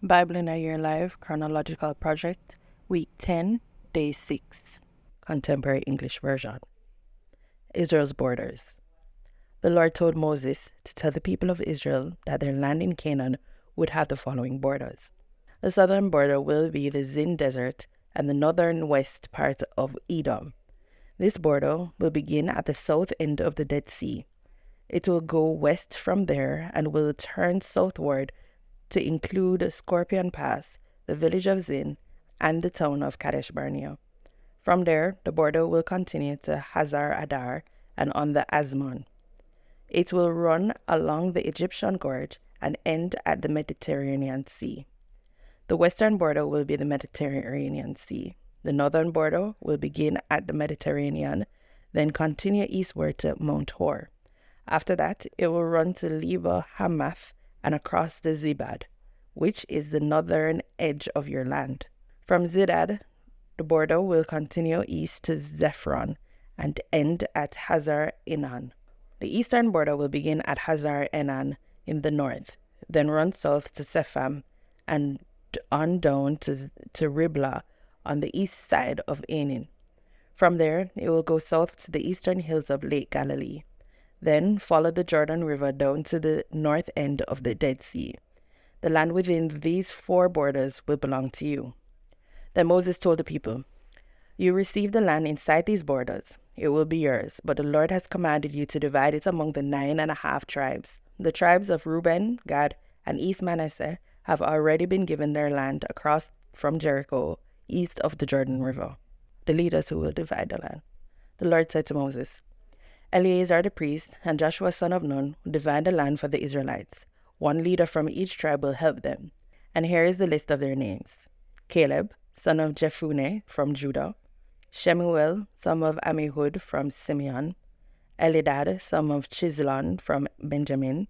Bible in a Year Live Chronological Project, Week 10, Day 6, Contemporary English Version. Israel's borders. The Lord told Moses to tell the people of Israel that their land in Canaan would have the following borders. The southern border will be the Zin Desert and the northern west part of Edom. This border will begin at the south end of the Dead Sea. It will go west from there and will turn southward to include Scorpion Pass, the village of Zin, and the town of Kadesh Barnea. From there, the border will continue to Hazar Adar and on the Azmon. It will run along the Egyptian Gorge and end at the Mediterranean Sea. The western border will be the Mediterranean Sea. The northern border will begin at the Mediterranean, then continue eastward to Mount Hor. After that, it will run to Lebo Hamath and across the Zibad, which is the northern edge of your land. From Zidad, the border will continue east to Zephron and end at Hazar Enan. The eastern border will begin at Hazar Enan in the north, then run south to Sepham and on down to Riblah on the east side of Enin. From there, it will go south to the eastern hills of Lake Galilee. Then follow the Jordan River down to the north end of the Dead Sea. The land within these four borders will belong to you. Then Moses told the people, "You receive the land inside these borders. It will be yours, but the Lord has commanded you to divide it among the 9.5 tribes. The tribes of Reuben, Gad, and East Manasseh have already been given their land across from Jericho, east of the Jordan River, the leaders who will divide the land." The Lord said to Moses, "Eleazar the priest and Joshua son of Nun will divide the land for the Israelites. One leader from each tribe will help them. And here is the list of their names: Caleb, son of Jephunneh from Judah; Shemuel, son of Ammihud from Simeon; Elidad, son of Chislon from Benjamin;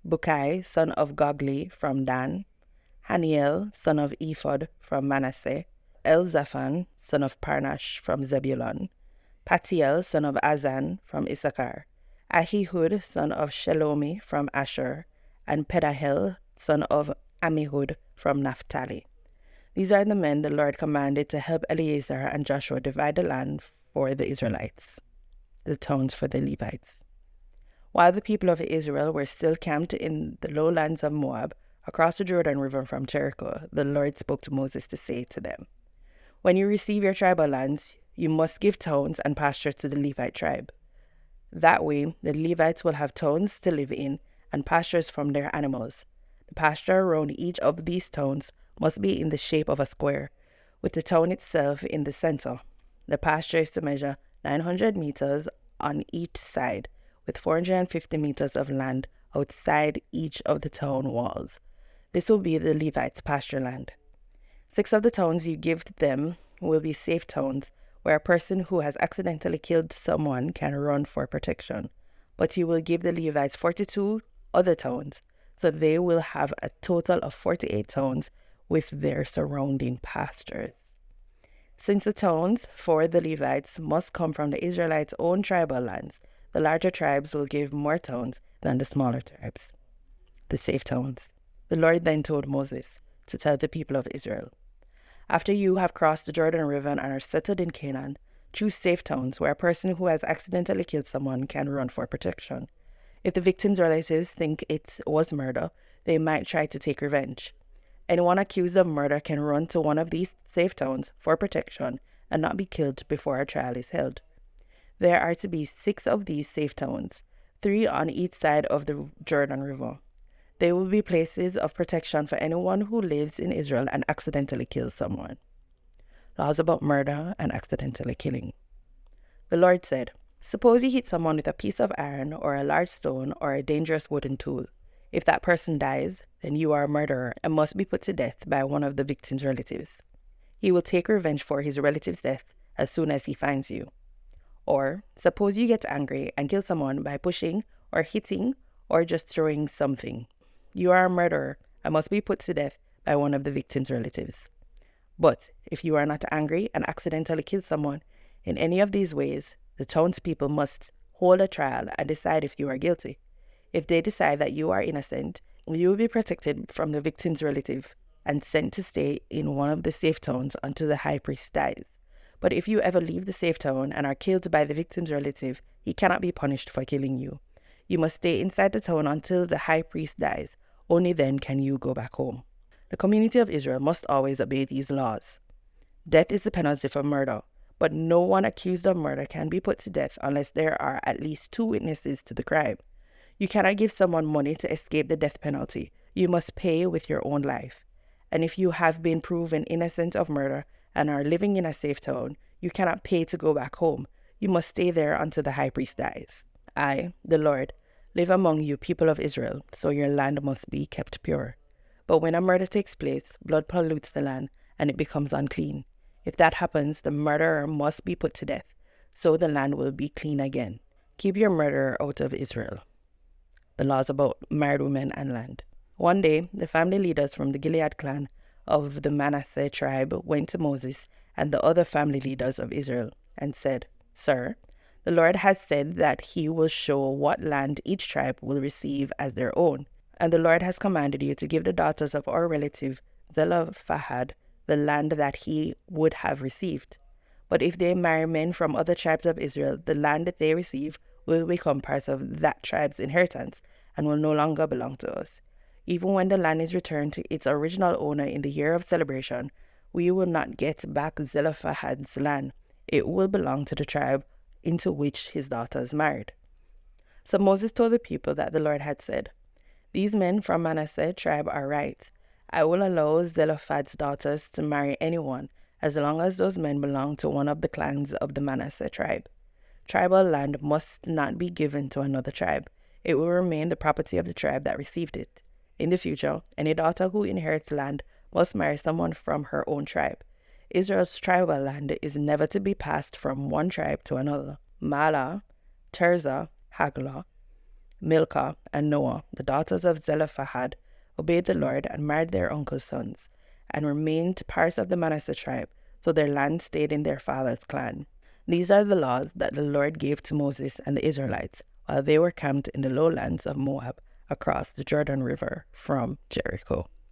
Bukai, son of Gogli from Dan; Haniel, son of Ephod from Manasseh; Elzaphan, son of Parnash from Zebulun; Patiel, son of Azan from Issachar; Ahihud, son of Shelomi from Asher; and Pedahel, son of Ammihud from Naphtali. These are the men the Lord commanded to help Eleazar and Joshua divide the land for the Israelites, the towns for the Levites. While the people of Israel were still camped in the lowlands of Moab, across the Jordan River from Jericho, the Lord spoke to Moses to say to them, "When you receive your tribal lands, you must give towns and pasture to the Levite tribe. That way, the Levites will have towns to live in and pastures from their animals. The pasture around each of these towns must be in the shape of a square, with the town itself in the center. The pasture is to measure 900 meters on each side, with 450 meters of land outside each of the town walls. This will be the Levites' pasture land. 6 of the towns you give them will be safe towns, where a person who has accidentally killed someone can run for protection. But you will give the Levites 42 other towns, so they will have a total of 48 towns with their surrounding pastures. Since the towns for the Levites must come from the Israelites' own tribal lands, the larger tribes will give more towns than the smaller tribes, the safe towns." The Lord then told Moses to tell the people of Israel, "After you have crossed the Jordan River and are settled in Canaan, choose safe towns where a person who has accidentally killed someone can run for protection. If the victim's relatives think it was murder, they might try to take revenge. Anyone accused of murder can run to one of these safe towns for protection and not be killed before a trial is held. There are to be 6 of these safe towns, 3 on each side of the Jordan River. They will be places of protection for anyone who lives in Israel and accidentally kills someone." Laws about murder and accidentally killing. The Lord said, "Suppose you hit someone with a piece of iron or a large stone or a dangerous wooden tool. If that person dies, then you are a murderer and must be put to death by one of the victim's relatives. He will take revenge for his relative's death as soon as he finds you. Or, suppose you get angry and kill someone by pushing or hitting or just throwing something. You are a murderer and must be put to death by one of the victim's relatives. But if you are not angry and accidentally kill someone in any of these ways, the townspeople must hold a trial and decide if you are guilty. If they decide that you are innocent, you will be protected from the victim's relative. and sent to stay in one of the safe towns until the high priest dies. But if you ever leave the safe town and are killed by the victim's relative, he cannot be punished for killing you. You must stay inside the town until the high priest dies. Only then can you go back home. The community of Israel must always obey these laws. Death is the penalty for murder, but no one accused of murder can be put to death unless there are at least 2 witnesses to the crime. You cannot give someone money to escape the death penalty. You must pay with your own life. And if you have been proven innocent of murder and are living in a safe town, you cannot pay to go back home. You must stay there until the high priest dies. I, the Lord, live among you, people of Israel, so your land must be kept pure. But when a murder takes place, blood pollutes the land, and it becomes unclean. If that happens, the murderer must be put to death, so the land will be clean again. Keep your murderer out of Israel. The laws about married women and land. One day, the family leaders from the Gilead clan of the Manasseh tribe went to Moses and the other family leaders of Israel and said, Sir, the Lord has said that he will show what land each tribe will receive as their own. And the Lord has commanded you to give the daughters of our relative Zelophehad the land that he would have received. But if they marry men from other tribes of Israel, the land that they receive will become part of that tribe's inheritance and will no longer belong to us. Even when the land is returned to its original owner in the year of celebration, we will not get back Zelophehad's land. It will belong to the tribe into which his daughters married. So Moses told the people that the Lord had said, These men from Manasseh tribe are right. I will allow Zelophehad's daughters to marry anyone, as long as those men belong to one of the clans of the Manasseh tribe. Tribal land must not be given to another tribe. It will remain the property of the tribe that received it. In the future, any daughter who inherits land must marry someone from her own tribe. Israel's tribal land is never to be passed from one tribe to another. Mahlah, Tirzah, Haglah, Milcah, and Noah, the daughters of Zelophehad, obeyed the Lord and married their uncle's sons, and remained parts of the Manasseh tribe, so their land stayed in their father's clan. These are the laws that the Lord gave to Moses and the Israelites while they were camped in the lowlands of Moab across the Jordan River from Jericho.